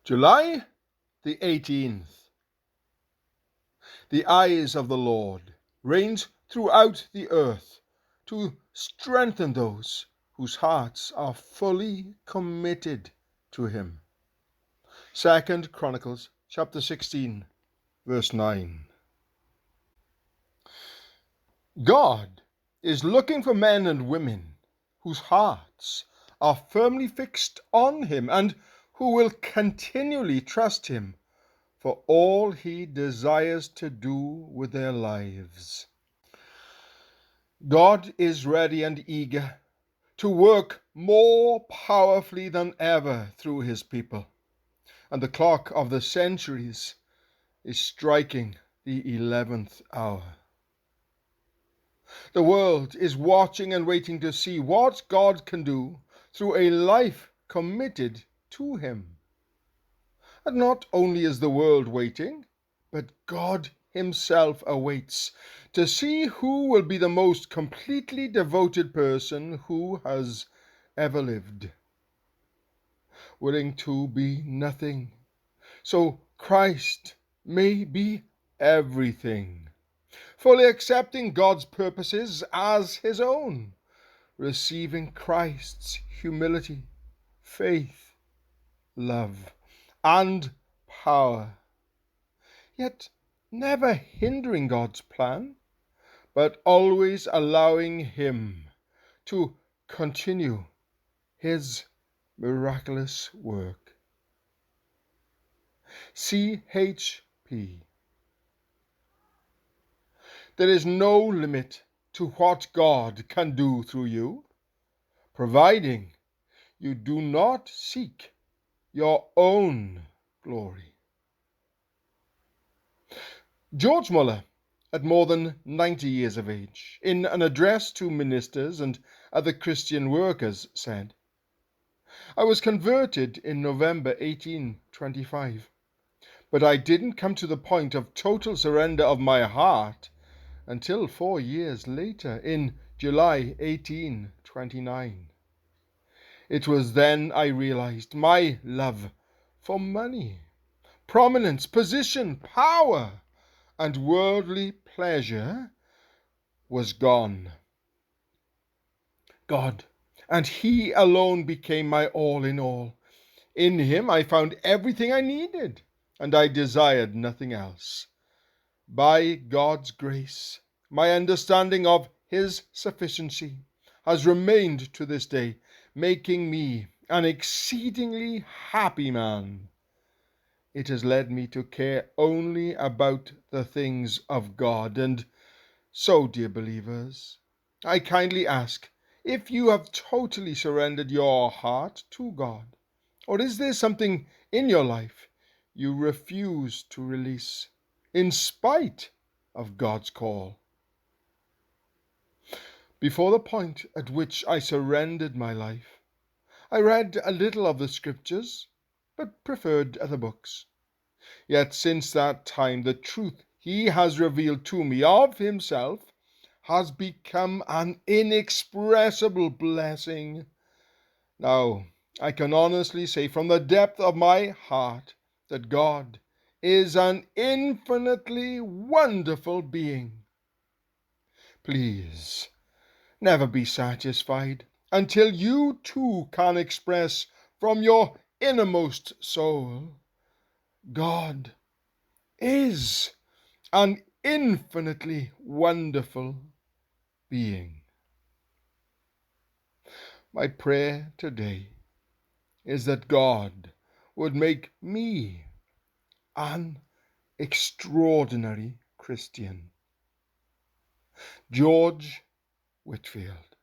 July the 18th. The eyes of the Lord range throughout the earth to strengthen those whose hearts are fully committed to him. 2 Chronicles chapter 16, verse 9. God is looking for men and women whose hearts are firmly fixed on him and who will continually trust him for all he desires to do with their lives. God is ready and eager to work more powerfully than ever through his people, and the clock of the centuries is striking the 11th hour. The world is watching and waiting to see what God can do through a life committed to him. And not only is the world waiting, but God himself awaits to see who will be the most completely devoted person who has ever lived. Willing to be nothing, so Christ may be everything. Fully accepting God's purposes as his own, receiving Christ's humility, faith, love, and power, yet never hindering God's plan, but always allowing him to continue his miraculous work. CHP. There is no limit to what God can do through you, providing you do not seek your own glory. George Muller, at more than 90 years of age, in an address to ministers and other Christian workers, said, "I was converted in November 1825, but I didn't come to the point of total surrender of my heart until 4 years later, in July 1829. It was then I realized my love for money, prominence, position, power, and worldly pleasure was gone. God, and he alone, became my all in all. In him I found everything I needed, and I desired nothing else. By God's grace, my understanding of his sufficiency has remained to this day, making me an exceedingly happy man. It has led me to care only about the things of God. And so, dear believers, I kindly ask if you have totally surrendered your heart to God, or is there something in your life you refuse to release in spite of God's call? Before the point at which I surrendered my life, I read a little of the Scriptures, but preferred other books. Yet since that time, the truth he has revealed to me of himself has become an inexpressible blessing. Now, I can honestly say from the depth of my heart that God is an infinitely wonderful being. Please, never be satisfied until you too can express from your innermost soul, God is an infinitely wonderful being. My prayer today is that God would make me an extraordinary Christian. George Whitfield.